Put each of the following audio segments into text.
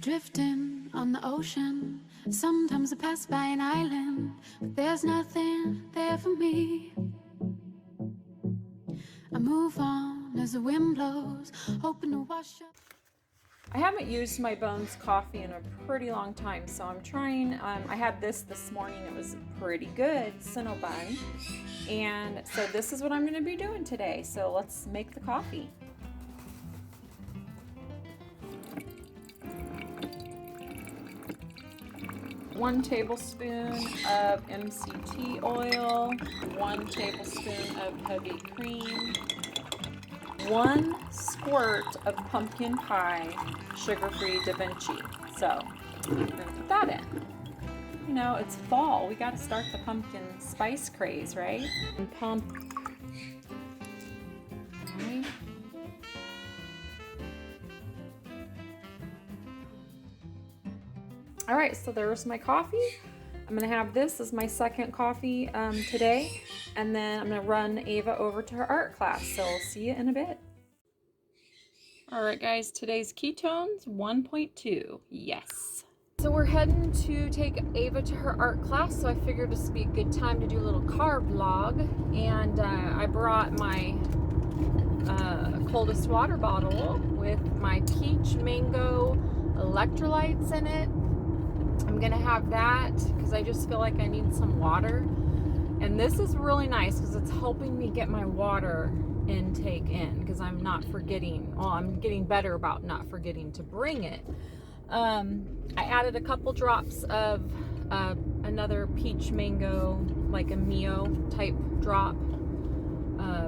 Drifting on the ocean, sometimes I pass by an island, but there's nothing there for me. I move on as the wind blows, hoping to wash up. I haven't used my Bones coffee in a pretty long time, so I'm trying. I had this morning. It was pretty good, Cinnabon. And so this is what I'm going to be doing today. So let's make the coffee. One tablespoon of MCT oil, 1 tablespoon of heavy cream, 1 squirt of pumpkin pie sugar-free Da Vinci. So I'm going to put that in. You know, it's fall. We got to start the pumpkin spice craze, right? And pump. Right. All right, so there's my coffee. I'm gonna have this as my second coffee today, and then I'm gonna run Ava over to her art class, so I'll see you in a bit. All right, guys, today's ketones 1.2, yes. So we're heading to take Ava to her art class, so I figured this would be a good time to do a little carb vlog, and I brought my Coldest water bottle with my peach mango electrolytes in it. I'm gonna have that because I just feel like I need some water, and this is really nice because it's helping me get my water intake in, because I'm not forgetting. Well, I'm getting better about not forgetting to bring it. I added a couple drops of another peach mango, like a Mio type drop,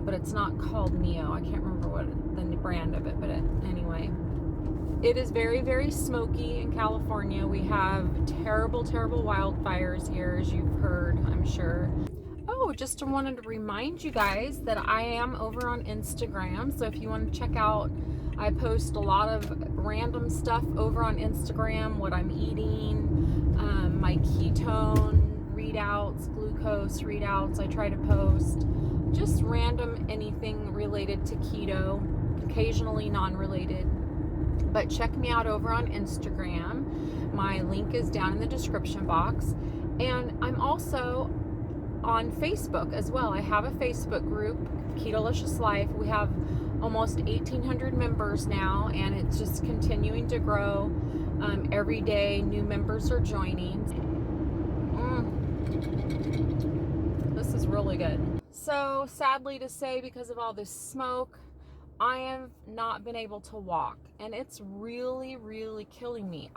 but it's not called Mio. I can't remember what the brand of it, but anyway. It is very, very smoky in California. We have terrible, terrible wildfires here, as you've heard, I'm sure. Oh, just wanted to remind you guys that I am over on Instagram. So if you want to check out, I post a lot of random stuff over on Instagram, what I'm eating, my ketone readouts, glucose readouts. I try to post just random anything related to keto, occasionally non-related. But check me out over on Instagram. My link is down in the description box. And I'm also on Facebook as well. I have a Facebook group, Deliscious Life. We have almost 1,800 members now, and it's just continuing to grow. Every day, new members are joining. This is really good. So, sadly to say, because of all this smoke, I have not been able to walk, and it's really, really killing me.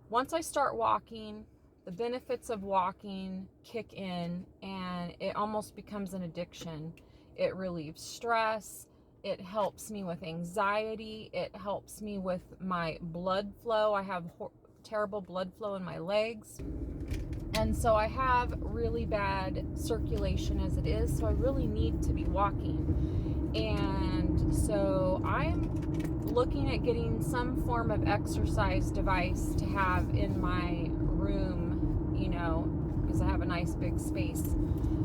Once I start walking, the benefits of walking kick in, and it almost becomes an addiction. It relieves stress. It helps me with anxiety. It helps me with my blood flow. I have terrible blood flow in my legs. And so I have really bad circulation as it is, so I really need to be walking. And so I'm looking at getting some form of exercise device to have in my room, you know, because I have a nice big space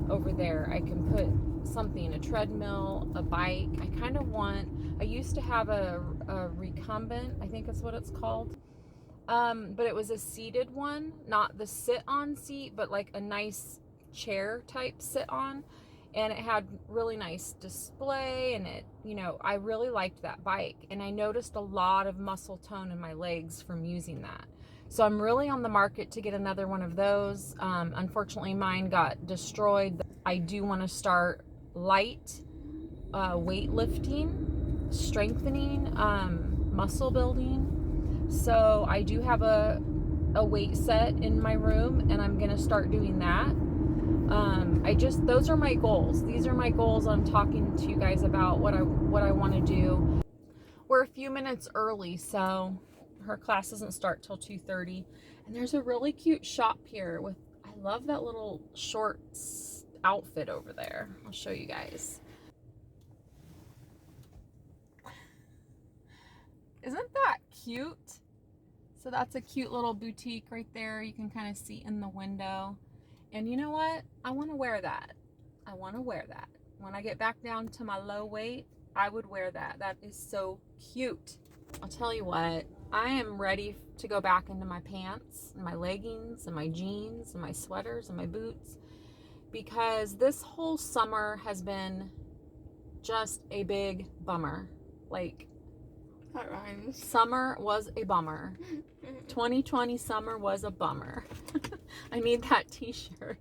over there. I can put something, a treadmill, a bike. I used to have a recumbent, I think that's what it's called. But it was a seated one, not the sit-on seat, but like a nice chair type sit-on. And it had really nice display, and it, you know, I really liked that bike, and I noticed a lot of muscle tone in my legs from using that. So I'm really on the market to get another one of those. Unfortunately, mine got destroyed. I do want to start light weightlifting, strengthening, muscle building. So I do have a weight set in my room, and I'm going to start doing that. Those are my goals. These are my goals. I'm talking to you guys about what I want to do. We're a few minutes early, so her class doesn't start till 2:30. And there's a really cute shop here I love that little shorts outfit over there. I'll show you guys. Isn't that cute? So that's a cute little boutique right there. You can kind of see in the window. And you know what? I want to wear that. I want to wear that. When I get back down to my low weight, I would wear that. That is so cute. I'll tell you what, I am ready to go back into my pants and my leggings and my jeans and my sweaters and my boots, because this whole summer has been just a big bummer. Like, that rhymes. Summer was a bummer. 2020 summer was a bummer. I need that t-shirt.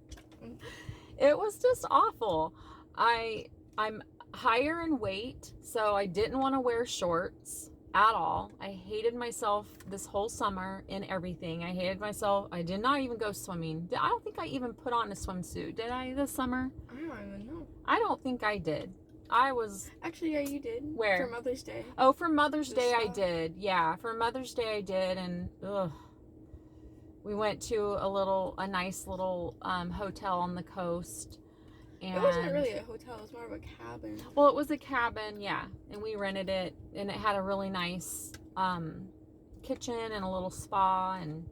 It was just awful. I'm higher in weight, so I didn't want to wear shorts at all. I hated myself this whole summer in everything. I hated myself. I did not even go swimming. I don't think I even put on a swimsuit. Did I this summer? I don't even know. I don't think I did. I was... Actually, yeah, you did. Where? For Mother's Day. Oh, for Mother's Day I did. Yeah, for Mother's Day I did, and we went to a nice little hotel on the coast. And it wasn't really a hotel, it was more of a cabin. Well, it was a cabin, yeah, and we rented it, and it had a really nice kitchen and a little spa, and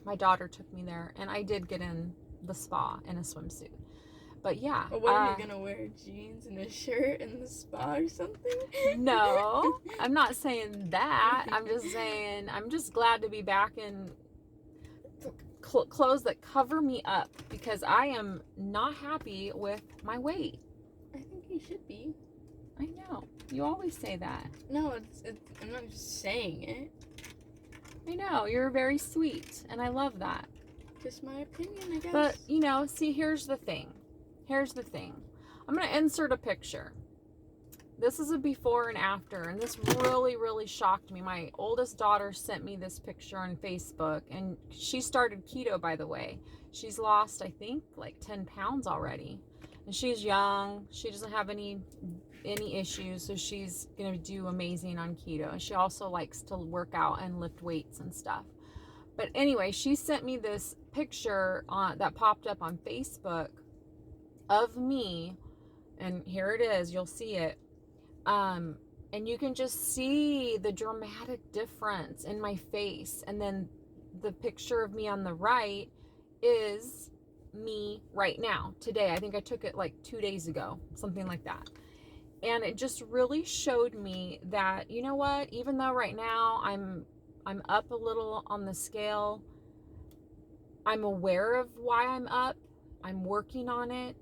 my daughter took me there, and I did get in the spa in a swimsuit. But yeah. But what are you gonna wear? Jeans and a shirt in the spa or something? No, I'm not saying that. I'm just saying I'm just glad to be back in clothes that cover me up, because I am not happy with my weight. I think you should be. I know. You always say that. No, I'm not just saying it. I know. You're very sweet, and I love that. Just my opinion, I guess. But, you know, see, here's the thing. I'm going to insert a picture. This is a before and after, and this really, really shocked me. My oldest daughter sent me this picture on Facebook, and she started keto, by the way. She's lost, I think, like 10 pounds already. And she's young. She doesn't have any issues, so she's going to do amazing on keto. And she also likes to work out and lift weights and stuff. But anyway, she sent me this picture that popped up on Facebook of me, and here it is. You'll see it. And you can just see the dramatic difference in my face. And then the picture of me on the right is me right now, today. I think I took it like 2 days ago, something like that. And it just really showed me that, you know what, even though right now I'm up a little on the scale, I'm aware of why I'm up. I'm working on it.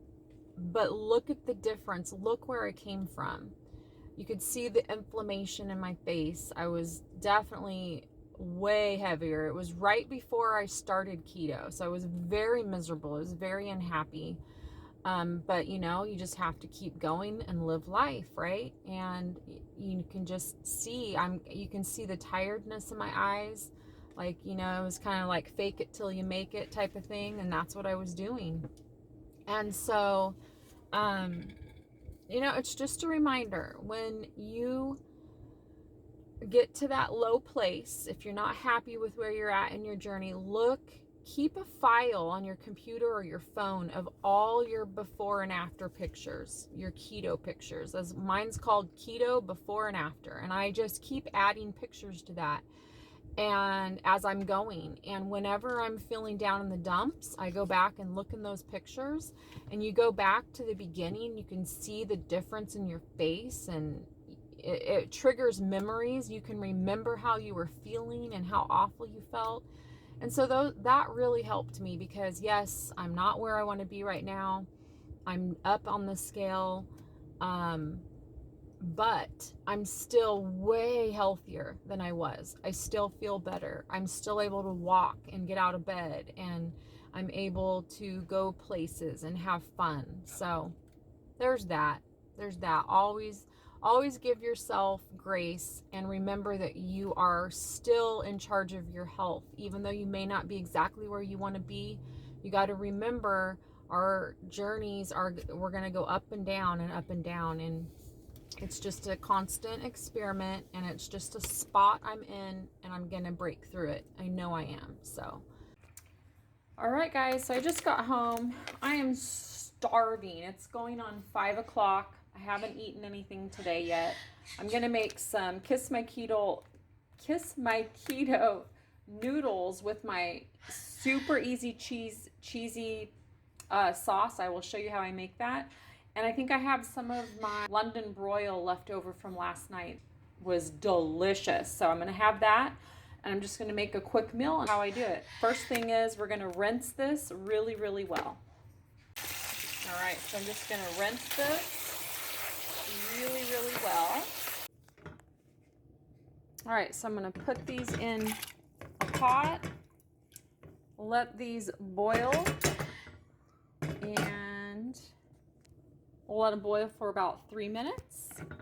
But look at the difference. Look where I came from. You could see the inflammation in my face. I was definitely way heavier. It was right before I started keto. So I was very miserable. I was very unhappy. But you know, you just have to keep going and live life, right? And you can just see, you can see the tiredness in my eyes. Like, you know, it was kind of like fake it till you make it type of thing. And that's what I was doing. And so, you know, it's just a reminder, when you get to that low place, if you're not happy with where you're at in your journey, keep a file on your computer or your phone of all your before and after pictures, your keto pictures. As mine's called Keto Before and After. And I just keep adding pictures to that. And as I'm going, and whenever I'm feeling down in the dumps, I go back and look in those pictures, and you go back to the beginning, you can see the difference in your face, and it triggers memories. You can remember how you were feeling and how awful you felt. And so that really helped me, because yes, I'm not where I want to be right now. I'm up on the scale. But I'm still way healthier than I was. I still feel better. I'm still able to walk and get out of bed, and I'm able to go places and have fun. So there's that. Always give yourself grace, and remember that you are still in charge of your health. Even though you may not be exactly where you want to be, you got to remember our journeys we're going to go up and down and up and down, and it's just a constant experiment, and it's just a spot I'm in, and I'm going to break through it. I know I am. So, all right, guys. So I just got home. I am starving. It's going on 5 o'clock. I haven't eaten anything today yet. I'm going to make some Kiss My Keto noodles with my super easy cheesy sauce. I will show you how I make that. And I think I have some of my London broil left over from last night. It was delicious. So I'm going to have that. And I'm just going to make a quick meal on how I do it. First thing is we're going to rinse this really, really well. All right, so I'm just going to rinse this really, really well. All right, so I'm going to put these in a pot, let these boil, and we'll let them boil for about 3 minutes.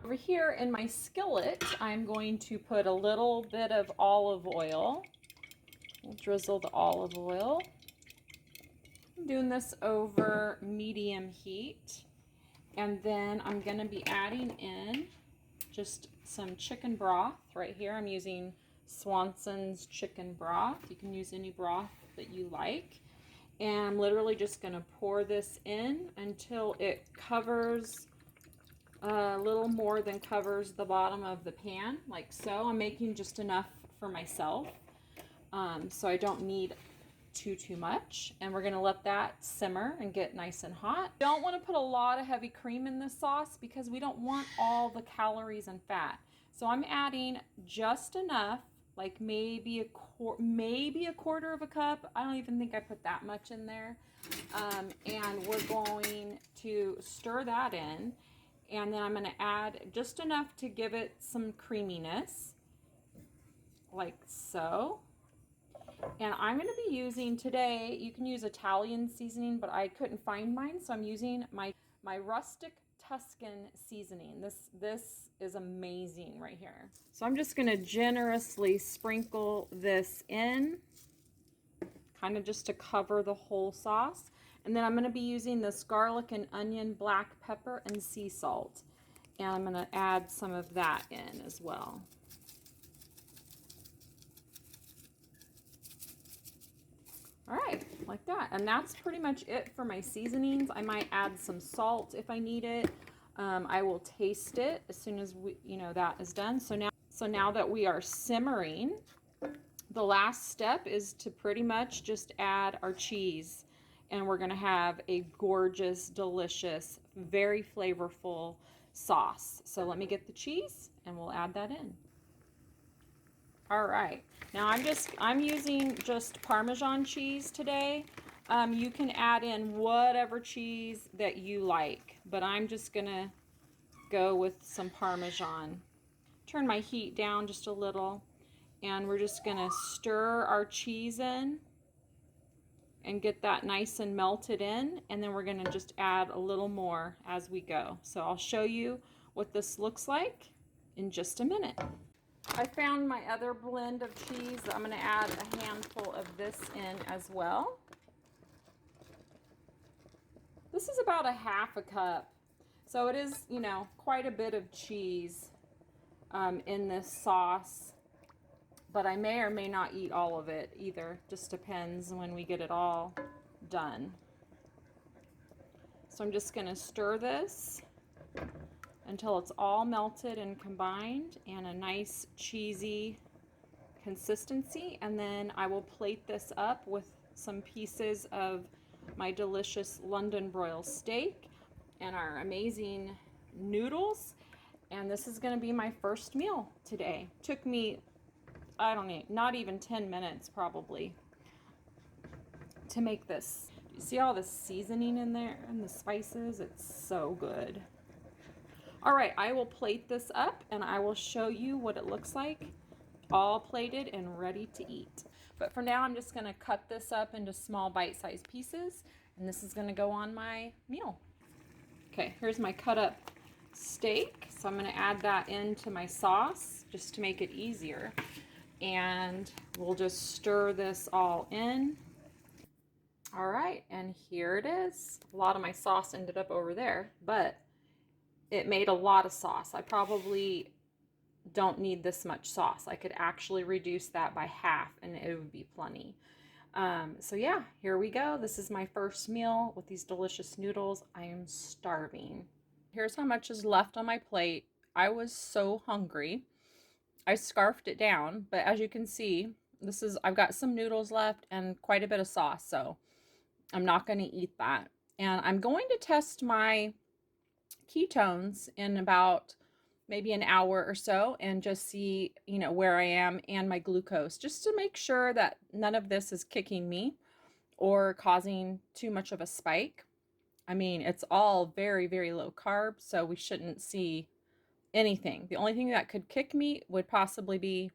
Over here in my skillet, I'm going to put a little bit of olive oil. We'll drizzle the olive oil. I'm doing this over medium heat. And then I'm going to be adding in just some chicken broth right here. I'm using Swanson's chicken broth. You can use any broth that you like. And I'm literally just going to pour this in until it covers a little more than covers the bottom of the pan, like so. I'm making just enough for myself, so I don't need too much. And we're going to let that simmer and get nice and hot. Don't want to put a lot of heavy cream in this sauce because we don't want all the calories and fat. So I'm adding just enough, like maybe a quarter of a cup. I don't even think I put that much in there. And we're going to stir that in, and then I'm going to add just enough to give it some creaminess, like so. And I'm going to be using today, you can use Italian seasoning, but I couldn't find mine, so I'm using my rustic Tuscan seasoning. This is amazing right here. So I'm just going to generously sprinkle this in, kind of just to cover the whole sauce. And then I'm going to be using this garlic and onion, black pepper, and sea salt. And I'm going to add some of that in as well. All right, like that. And that's pretty much it for my seasonings. I might add some salt if I need it. I will taste it as soon as that is done. So now that we are simmering, the last step is to pretty much just add our cheese. And we're gonna have a gorgeous, delicious, very flavorful sauce. So let me get the cheese and we'll add that in. All right, now I'm using just Parmesan cheese today. You can add in whatever cheese that you like, but I'm just gonna go with some Parmesan. Turn my heat down just a little, and we're just gonna stir our cheese in and get that nice and melted in, and then we're gonna just add a little more as we go. So I'll show you what this looks like in just a minute. I found my other blend of cheese. I'm going to add a handful of this in as well. This is about a half a cup. So it is, quite a bit of cheese in this sauce. But I may or may not eat all of it either. Just depends when we get it all done. So I'm just going to stir this until it's all melted and combined and a nice cheesy consistency. And then I will plate this up with some pieces of my delicious London broil steak and our amazing noodles. And this is going to be my first meal today. Took me, I don't know, not even 10 minutes probably to make this. You see all the seasoning in there and the spices? It's so good. All right, I will plate this up and I will show you what it looks like, all plated and ready to eat. But for now, I'm just gonna cut this up into small bite-sized pieces, and this is gonna go on my meal. Okay, here's my cut up steak. So I'm gonna add that into my sauce just to make it easier. And we'll just stir this all in. All right, and here it is. A lot of my sauce ended up over there, but it made a lot of sauce. I probably don't need this much sauce. I could actually reduce that by half and it would be plenty. So yeah, here we go. This is my first meal with these delicious noodles. I am starving. Here's how much is left on my plate. I was so hungry. I scarfed it down, but as you can see, I've got some noodles left and quite a bit of sauce, so I'm not going to eat that. And I'm going to test my ketones in about maybe an hour or so and just see, you know, where I am and my glucose, just to make sure that none of this is kicking me or causing too much of a spike. I mean, it's all very, very low carb, so we shouldn't see anything. The only thing that could kick me would possibly be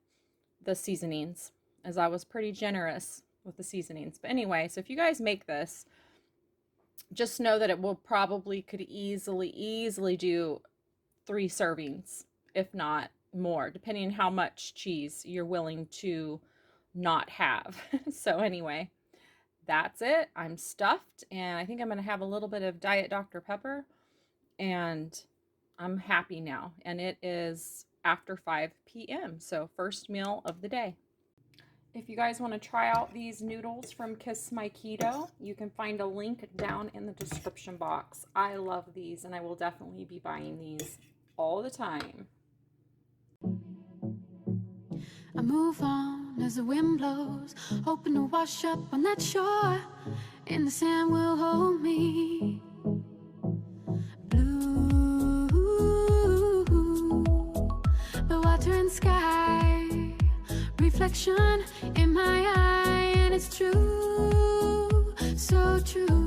the seasonings, as I was pretty generous with the seasonings. But anyway, so if you guys make this, just know that it will probably could easily do 3 servings, if not more, depending on how much cheese you're willing to not have. So anyway, that's it. I'm stuffed, and I think I'm going to have a little bit of Diet Dr. Pepper, and I'm happy now. And it is after 5 p.m., so first meal of the day. If you guys want to try out these noodles from MY KETO, you can find a link down in the description box. I love these, and I will definitely be buying these all the time. I move on as the wind blows, hoping to wash up on that shore, and the sand will hold me. Blue, the water and sky, reflection in my eye, and it's true, so true.